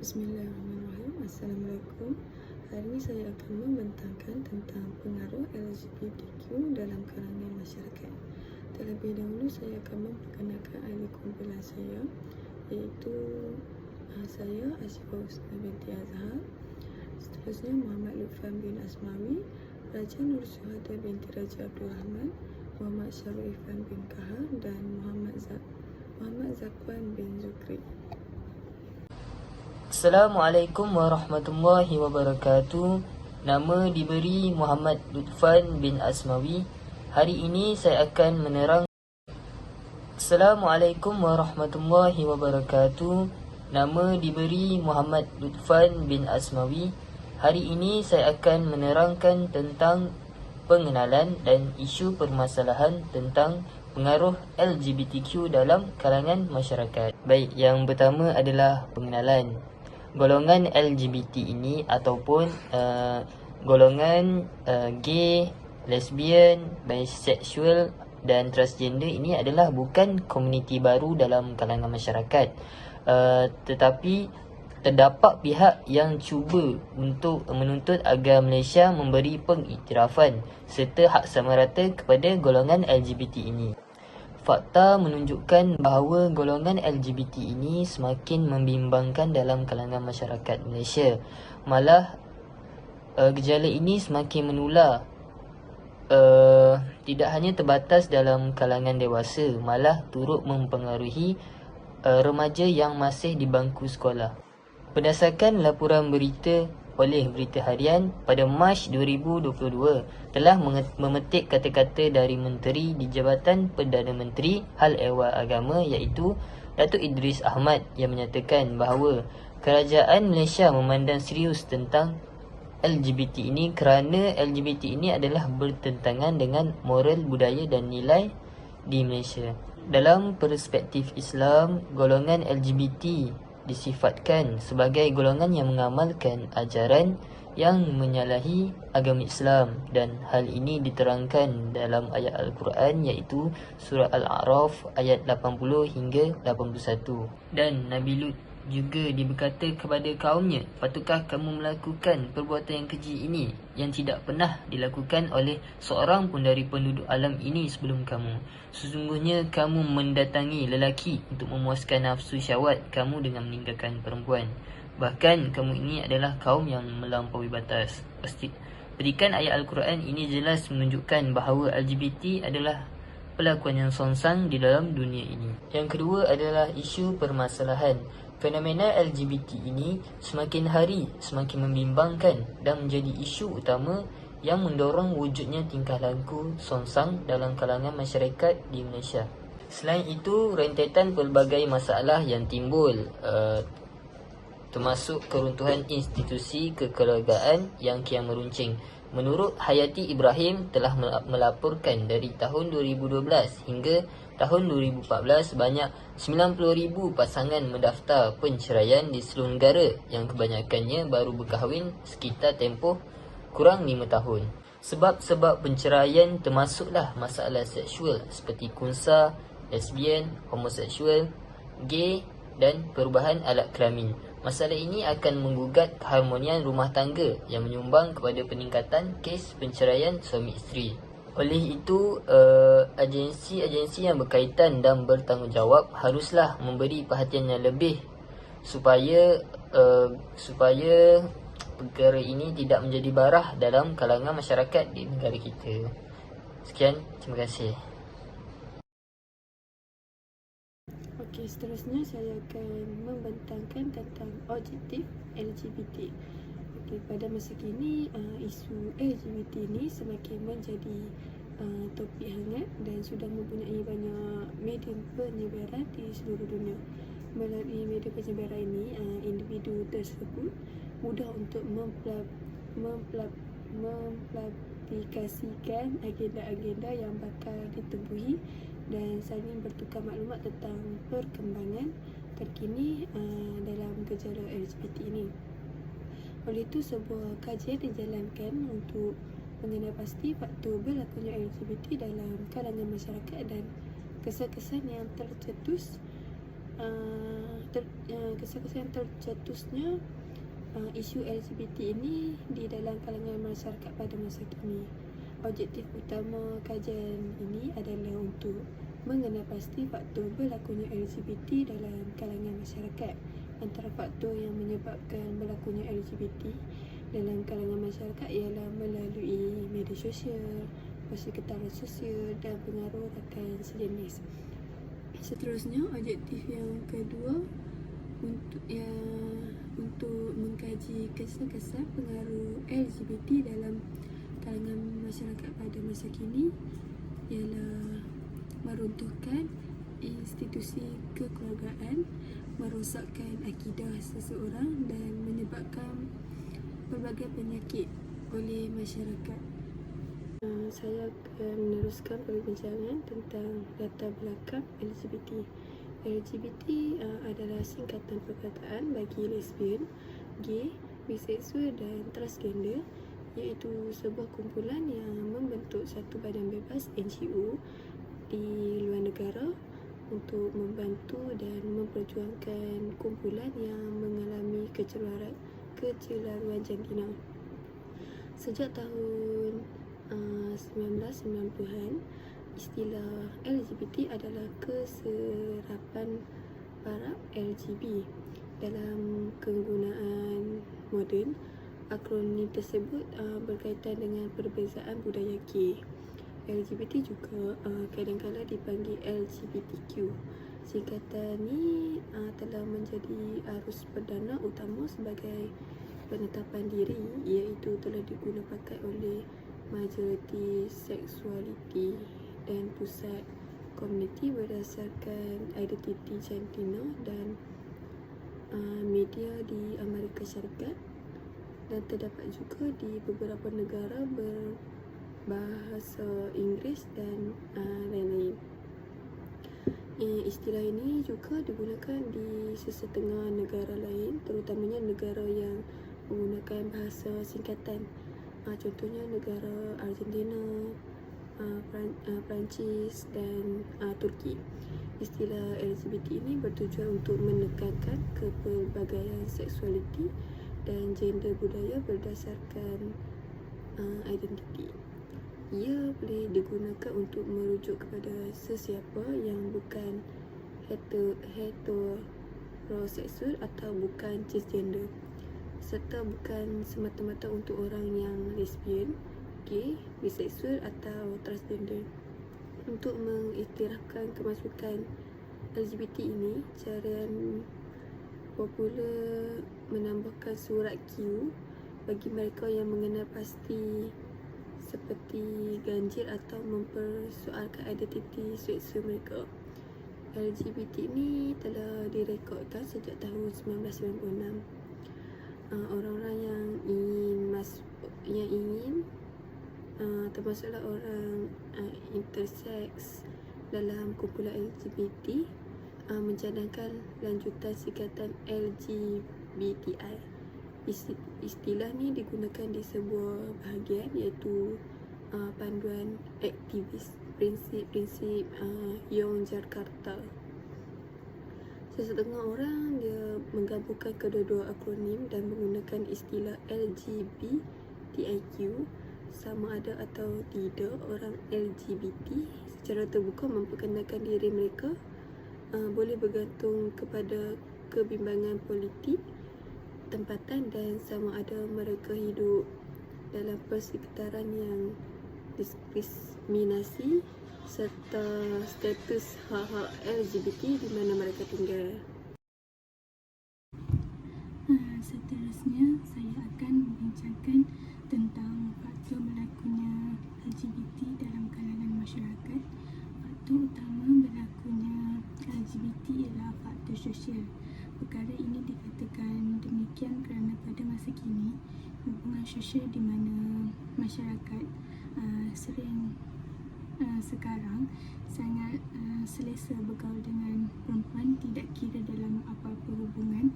Bismillahirrahmanirrahim. Assalamualaikum. Hari ini saya akan membentangkan tentang pengaruh LGBTQ dalam kalangan masyarakat. Terlebih dahulu saya akan memperkenalkan ahli kumpulan saya, iaitu saya Asifah Husna binti Azhar. Seterusnya Muhammad Lutfan bin Asmawi, Raja Nur Syuhada binti Raja Abdul Rahman, Muhammad Syarul Ifan bin Kahar dan Muhammad Zakwan bin Zukri. Assalamualaikum warahmatullahi wabarakatuh. Nama diberi Muhammad Lutfan bin Asmawi. Hari ini saya akan menerang. Assalamualaikum warahmatullahi wabarakatuh. Nama diberi Muhammad Lutfan bin Asmawi. Hari ini saya akan menerangkan tentang pengenalan dan isu permasalahan tentang pengaruh LGBTQ dalam kalangan masyarakat. Baik, yang pertama adalah pengenalan. Golongan LGBT ini ataupun golongan gay, lesbian, bisexual dan transgender ini adalah bukan komuniti baru dalam kalangan masyarakat, tetapi terdapat pihak yang cuba untuk menuntut agar Malaysia memberi pengiktirafan serta hak sama rata kepada golongan LGBT ini. Fakta menunjukkan bahawa golongan LGBT ini semakin membimbangkan dalam kalangan masyarakat Malaysia. Malah gejala ini semakin menular. Tidak hanya terbatas dalam kalangan dewasa, malah turut mempengaruhi remaja yang masih di bangku sekolah. Berdasarkan laporan berita oleh Berita Harian pada Mac 2022 telah memetik kata-kata dari Menteri di Jabatan Perdana Menteri Hal Ehwal Agama iaitu Datuk Idris Ahmad yang menyatakan bahawa kerajaan Malaysia memandang serius tentang LGBT ini kerana LGBT ini adalah bertentangan dengan moral, budaya dan nilai di Malaysia. Dalam perspektif Islam, golongan LGBT disifatkan sebagai golongan yang mengamalkan ajaran yang menyalahi agama Islam dan hal ini diterangkan dalam ayat Al-Quran iaitu surah Al-A'raf ayat 80 hingga 81. Dan Nabi Lut juga berkata kepada kaumnya, "Patutkah kamu melakukan perbuatan yang keji ini yang tidak pernah dilakukan oleh seorang pun dari penduduk alam ini sebelum kamu? Sesungguhnya kamu mendatangi lelaki untuk memuaskan nafsu syahwat kamu dengan meninggalkan perempuan. Bahkan kamu ini adalah kaum yang melampaui batas." Petikan ayat Al-Quran ini jelas menunjukkan bahawa LGBT adalah pelakuan yang songsang di dalam dunia ini. Yang kedua adalah isu permasalahan. Fenomena LGBT ini semakin hari semakin membimbangkan dan menjadi isu utama yang mendorong wujudnya tingkah laku songsang dalam kalangan masyarakat di Malaysia. Selain itu, rentetan pelbagai masalah yang timbul, termasuk keruntuhan institusi kekeluargaan yang kian meruncing. Menurut Hayati Ibrahim telah melaporkan dari tahun 2012 hingga tahun 2014 sebanyak 90,000 pasangan mendaftar penceraian di seluruh negara yang kebanyakannya baru berkahwin sekitar tempoh kurang 5 tahun. Sebab-sebab penceraian termasuklah masalah seksual seperti kunsa, lesbian, homoseksual, gay dan perubahan alat kelamin. Masalah ini akan menggugat keharmonian rumah tangga yang menyumbang kepada peningkatan kes penceraian suami isteri. Oleh itu, agensi-agensi yang berkaitan dan bertanggungjawab haruslah memberi perhatian yang lebih supaya perkara ini tidak menjadi barah dalam kalangan masyarakat di negara kita. Sekian, terima kasih. Okey, seterusnya saya akan membentangkan tentang objektif LGBT. Okey, pada masa kini isu LGBT ini semakin menjadi topik hangat dan sudah mempunyai banyak media penyebaran di seluruh dunia. Melalui media penyebaran ini, individu tersebut mudah untuk mempaplikasikan agenda-agenda yang bakal ditempuhi dan saling bertukar maklumat tentang perkembangan terkini dalam gejala LGBT ini. Oleh itu, sebuah kajian dijalankan untuk mengenal pasti faktor berlakunya LGBT dalam kalangan masyarakat dan kesan-kesan yang tercetus kesan-kesan tercetusnya isu LGBT ini di dalam kalangan masyarakat pada masa kini. Objektif utama kajian ini adalah untuk mengenal pasti faktor berlakunya LGBT dalam kalangan masyarakat. Antara faktor yang menyebabkan berlakunya LGBT dalam kalangan masyarakat ialah melalui media sosial, persekitaran sosial dan pengaruh rakan sejenis. Seterusnya, objektif yang kedua untuk mengkaji kesan-kesan pengaruh LGBT dalam kalangan masyarakat pada masa kini ialah meruntuhkan institusi kekeluargaan, merosakkan akidah seseorang dan menyebabkan pelbagai penyakit oleh masyarakat. Saya akan meneruskan perbincangan tentang latar belakang LGBT. LGBT adalah singkatan perkataan bagi lesbian, gay, biseksual dan transgender, iaitu sebuah kumpulan yang membentuk satu badan bebas NGO di luar negara untuk membantu dan memperjuangkan kumpulan yang mengalami kecelaruan jantina. Sejak tahun 1990-an, istilah LGBT adalah keserapan para LGB. Dalam penggunaan moden, akronim tersebut berkaitan dengan perbezaan budaya gay. LGBT juga kadang-kadang dipanggil LGBTQ. Singkatan ini telah menjadi arus perdana utama sebagai penetapan diri, iaitu telah digunakan pakai oleh majoriti seksualiti dan pusat komuniti berdasarkan identiti jantina dan media di Amerika Syarikat, dan terdapat juga di beberapa negara berbahasa Inggeris dan lain-lain. Istilah ini juga digunakan di sesetengah negara lain, terutamanya negara yang menggunakan bahasa singkatan. Contohnya negara Argentina, Perancis dan Turki. Istilah LGBT ini bertujuan untuk menekankan kepelbagaian seksualiti dan gender budaya berdasarkan identiti. Ia boleh digunakan untuk merujuk kepada sesiapa yang bukan heteroseksual atau bukan cisgender, serta bukan semata-mata untuk orang yang lesbian, gay, biseksual atau transgender. Untuk mengiktirafkan kemasukan LGBT ini, cara popular menambahkan surat Q bagi mereka yang mengenal pasti seperti ganjil atau mempersoalkan identiti seksual mereka. LGBT ini telah direkodkan sejak tahun 1996. Orang-orang yang ingin termasuklah orang intersex dalam kumpulan LGBT mencadangkan lanjutan singkatan LGBTI. Istilah ni digunakan di sebuah bahagian, iaitu panduan aktivis prinsip-prinsip Yogyakarta. Sesetengah orang dia menggabungkan kedua-dua akronim dan menggunakan istilah LGBTIQ. Sama ada atau tidak orang LGBT secara terbuka memperkenalkan diri mereka boleh bergantung kepada kebimbangan politik tempatan dan sama ada mereka hidup dalam persekitaran yang diskriminasi serta status hak-hak LGBT di mana mereka tinggal. Seterusnya, saya akan membincangkan tentang faktor berlakunya LGBT dalam kalangan masyarakat. Faktor utama berlakunya LGBT ialah faktor sosial. Perkara ini dikatakan demikian kerana pada masa kini, hubungan sosial di mana masyarakat sekarang sangat selesa bergaul dengan perempuan, tidak kira dalam apa-apa hubungan.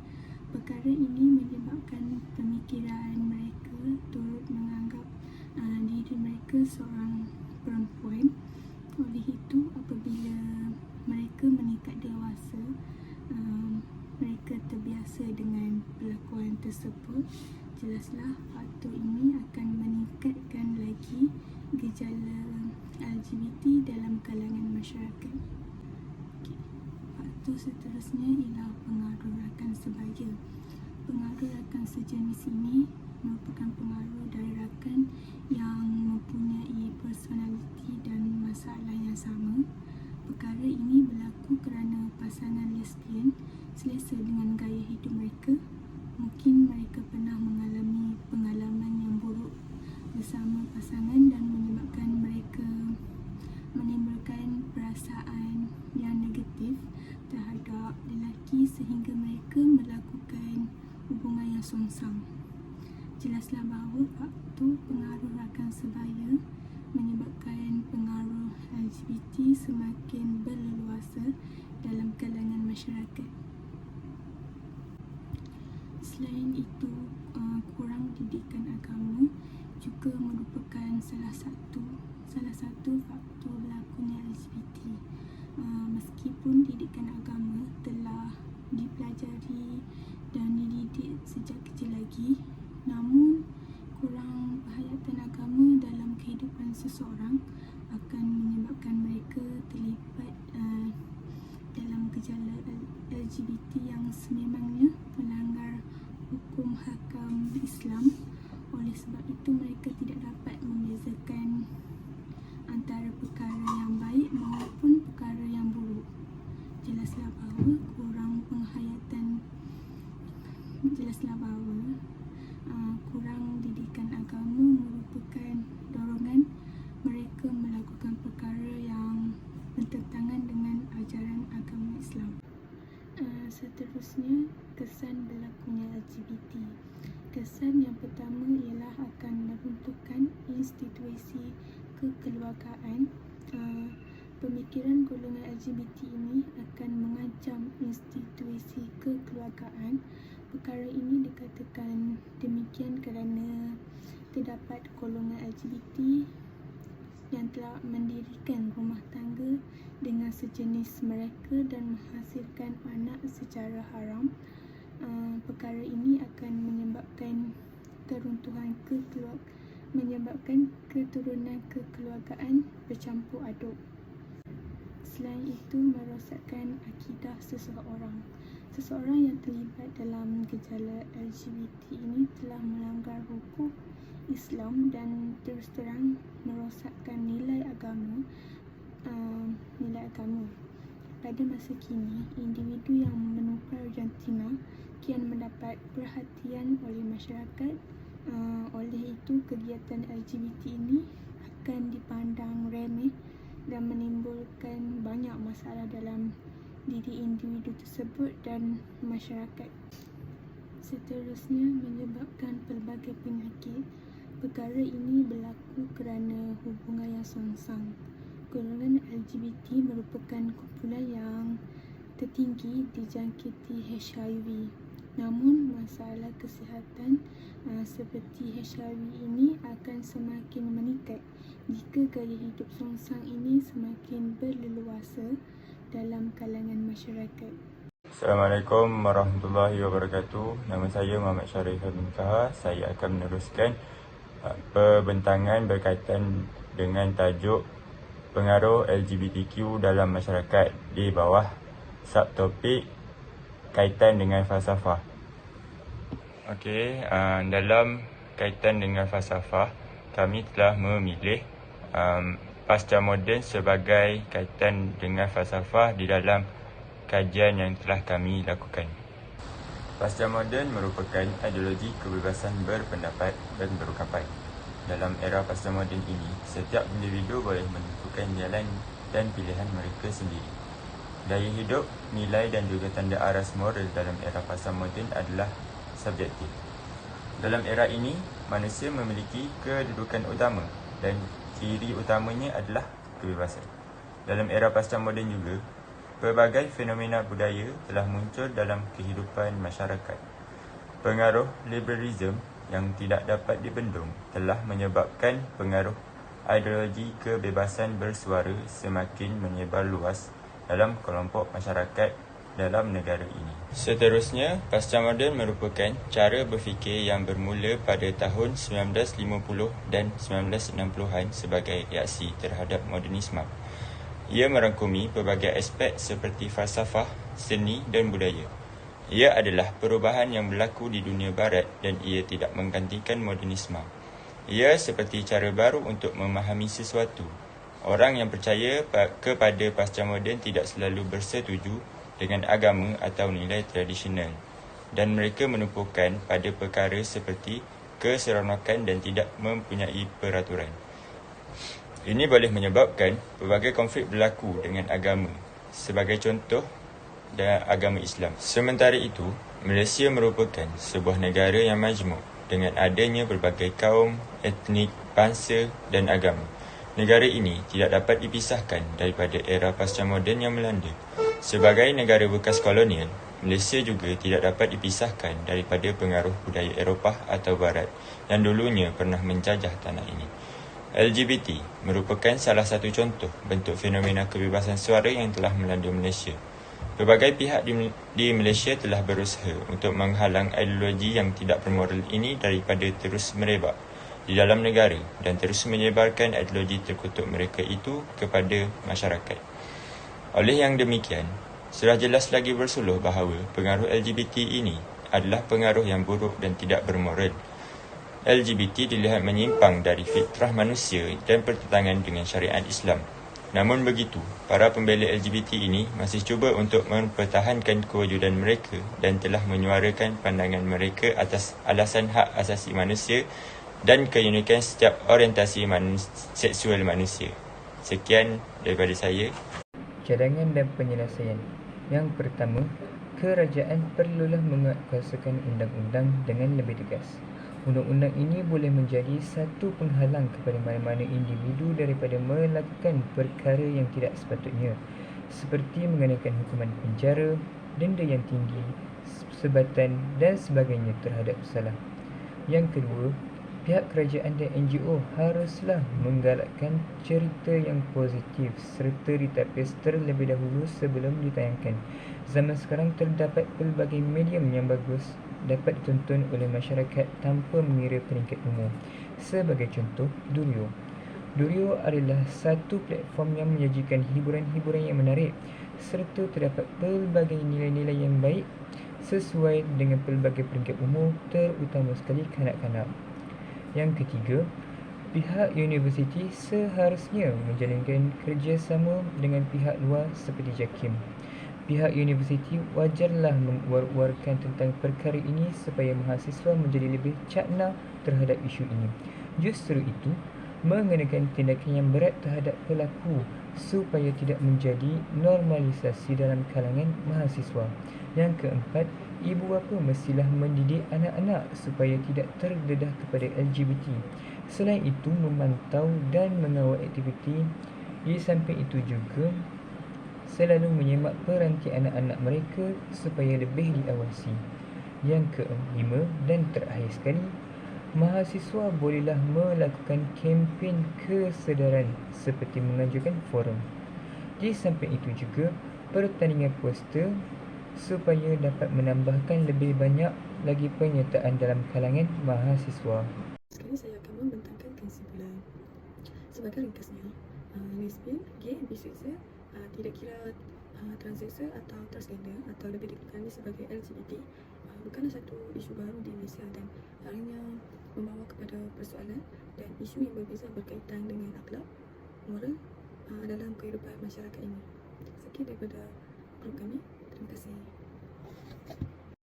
Perkara ini menyebabkan pemikiran mereka turut menganggap diri mereka seorang perempuan. Oleh itu, apabila mereka meningkat dewasa, selesa dengan perlakuan tersebut, jelaslah faktor ini akan meningkatkan lagi gejala LGBT dalam kalangan masyarakat. Faktor seterusnya ialah pengaruh rakan sebaya. Pengaruh rakan sejenis ini merupakan pengaruh dari rakan yang mempunyai personaliti dan masalah yang sama. Perkara ini berlaku kerana pasangan lesbian selesa dengan gaya hidup mereka. Mungkin mereka pernah mengalami pengalaman yang buruk bersama pasangan dan menyebabkan mereka menimbulkan perasaan yang negatif terhadap lelaki sehingga mereka melakukan hubungan yang songsang. Jelaslah bahawa faktor pengaruh rakan sebaya menyebabkan pengaruh LGBT semakin berleluasa dalam kalangan masyarakat. Selain itu, kurang didikan agama juga merupakan salah satu faktor berlakunya LGBT. Meskipun didikan agama telah dipelajari dan dididik sejak kecil lagi, namun kurang penghayatan agama dalam kehidupan seseorang akan menyebabkan mereka terlibat dalam gejala LGBT yang sememangnya melanggar hukum hakam Islam. Oleh sebab itu, mereka tidak dapat membezakan antara perkara yang baik maupun perkara yang buruk. Jelaslah bahawa kurang didikan agama merupakan dorongan mereka melakukan perkara yang bertentangan dengan ajaran agama Islam. Seterusnya, kesan berlakunya LGBT. Kesan yang pertama ialah akan meruntuhkan institusi kekeluargaan. Pemikiran golongan LGBT ini akan mengancam institusi kekeluargaan. Perkara ini dikatakan demikian kerana terdapat golongan LGBT yang telah mendirikan rumah tangga dengan sejenis mereka dan menghasilkan anak secara haram. Perkara ini akan menyebabkan menyebabkan keturunan kekeluargaan bercampur aduk. Selain itu, merosakkan akidah seseorang. Seseorang yang terlibat dalam gejala LGBT ini telah melanggar hukum Islam dan terus terang merosakkan nilai agama. Pada masa kini, individu yang menukar Argentina kian mendapat perhatian oleh masyarakat. Oleh itu, kegiatan LGBT ini akan dipandang remeh dan menimbulkan banyak masalah dalam diri individu tersebut dan masyarakat. Seterusnya, menyebabkan pelbagai penyakit. Perkara ini berlaku kerana hubungan yang songsang. Golongan LGBT merupakan kumpulan yang tertinggi dijangkiti HIV. Namun, masalah kesihatan seperti HIV ini akan semakin meningkat jika gaya hidup songsang ini semakin berleluasa dalam kalangan masyarakat. Assalamualaikum warahmatullahi wabarakatuh. Nama saya Muhammad Syarifah bin Taha. Saya akan meneruskan perbentangan berkaitan dengan tajuk pengaruh LGBTQ dalam masyarakat di bawah subtopik kaitan dengan falsafah. Dalam kaitan dengan falsafah, kami telah memilih pasca moden sebagai kaitan dengan falsafah di dalam kajian yang telah kami lakukan. Pasca moden merupakan ideologi kebebasan berpendapat dan berungkapan. Dalam era pasca moden ini, setiap individu boleh menentukan jalan dan pilihan mereka sendiri. Gaya hidup, nilai dan juga tanda aras moral dalam era pasca moden adalah subjektif. Dalam era ini, manusia memiliki kedudukan utama dan ciri utamanya adalah kebebasan. Dalam era pasca moden juga, pelbagai fenomena budaya telah muncul dalam kehidupan masyarakat. Pengaruh liberalisme yang tidak dapat dibendung telah menyebabkan pengaruh ideologi kebebasan bersuara semakin menyebar luas dalam kelompok masyarakat dalam negara ini. Seterusnya, pasca moden merupakan cara berfikir yang bermula pada tahun 1950 dan 1960-an sebagai reaksi terhadap modernisme. Ia merangkumi pelbagai aspek seperti falsafah, seni dan budaya. Ia adalah perubahan yang berlaku di dunia barat dan ia tidak menggantikan modernisme. Ia seperti cara baru untuk memahami sesuatu. Orang yang percaya kepada pasca moden tidak selalu bersetuju dengan agama atau nilai tradisional dan mereka menumpukan pada perkara seperti keseronokan dan tidak mempunyai peraturan. Ini boleh menyebabkan pelbagai konflik berlaku dengan agama, sebagai contoh dengan agama Islam. Sementara itu, Malaysia merupakan sebuah negara yang majmuk dengan adanya berbagai kaum, etnik, bangsa dan agama. Negara ini tidak dapat dipisahkan daripada era pasca moden yang melanda. Sebagai negara bekas kolonial, Malaysia juga tidak dapat dipisahkan daripada pengaruh budaya Eropah atau Barat yang dulunya pernah menjajah tanah ini. LGBT merupakan salah satu contoh bentuk fenomena kebebasan suara yang telah melanda Malaysia. Pelbagai pihak di Malaysia telah berusaha untuk menghalang ideologi yang tidak bermoral ini daripada terus merebak di dalam negara dan terus menyebarkan ideologi terkutuk mereka itu kepada masyarakat. Oleh yang demikian, sudah jelas lagi bersuluh bahawa pengaruh LGBT ini adalah pengaruh yang buruk dan tidak bermoral. LGBT dilihat menyimpang dari fitrah manusia dan bertentangan dengan syariat Islam. Namun begitu, para pembela LGBT ini masih cuba untuk mempertahankan kewujudan mereka dan telah menyuarakan pandangan mereka atas alasan hak asasi manusia dan keunikan setiap orientasi seksual manusia. Sekian daripada saya. Cadangan dan penyelesaian. Yang pertama, kerajaan perlulah menguatkuasakan undang-undang dengan lebih tegas. Undang-undang ini boleh menjadi satu penghalang kepada mana-mana individu daripada melakukan perkara yang tidak sepatutnya, seperti mengenakan hukuman penjara, denda yang tinggi, sebatan dan sebagainya terhadap pesalah. Yang kedua, pihak kerajaan dan NGO haruslah menggalakkan cerita yang positif serta ditapis terlebih dahulu sebelum ditayangkan. Zaman sekarang terdapat pelbagai medium yang bagus dapat ditonton oleh masyarakat tanpa mengira peringkat umur. Sebagai contoh, Durio. Durio adalah satu platform yang menyajikan hiburan-hiburan yang menarik serta terdapat pelbagai nilai-nilai yang baik sesuai dengan pelbagai peringkat umur, terutama sekali kanak-kanak. Yang ketiga, pihak universiti seharusnya menjalinkan kerjasama dengan pihak luar seperti JAKIM. Pihak universiti wajarlah menguar-uarkan tentang perkara ini supaya mahasiswa menjadi lebih cakna terhadap isu ini. Justru itu, mengenakan tindakan yang berat terhadap pelaku supaya tidak menjadi normalisasi dalam kalangan mahasiswa. Yang keempat, ibu bapa mestilah mendidik anak-anak supaya tidak terdedah kepada LGBT. Selain itu, memantau dan mengawal aktiviti. Di samping itu juga, selalu menyemak peranti anak-anak mereka supaya lebih diawasi. Yang kelima dan terakhir sekali, mahasiswa bolehlah melakukan kempen kesedaran seperti mengajukan forum. Di samping itu juga, pertandingan poster supaya dapat menambahkan lebih banyak lagi penyertaan dalam kalangan mahasiswa. Sekarang saya akan membentangkan kesimpulan. Sebagai ringkasnya, lesbian, gay, biseksual, tidak kira transseksual atau transgender atau lebih dikenali sebagai LGBT, bukanlah satu isu baru di Malaysia dan hanya membawa kepada persoalan dan isu yang berbeza berkaitan dengan akhlak, moral dalam kehidupan masyarakat ini. Sekian daripada grup kami. Terima kasih.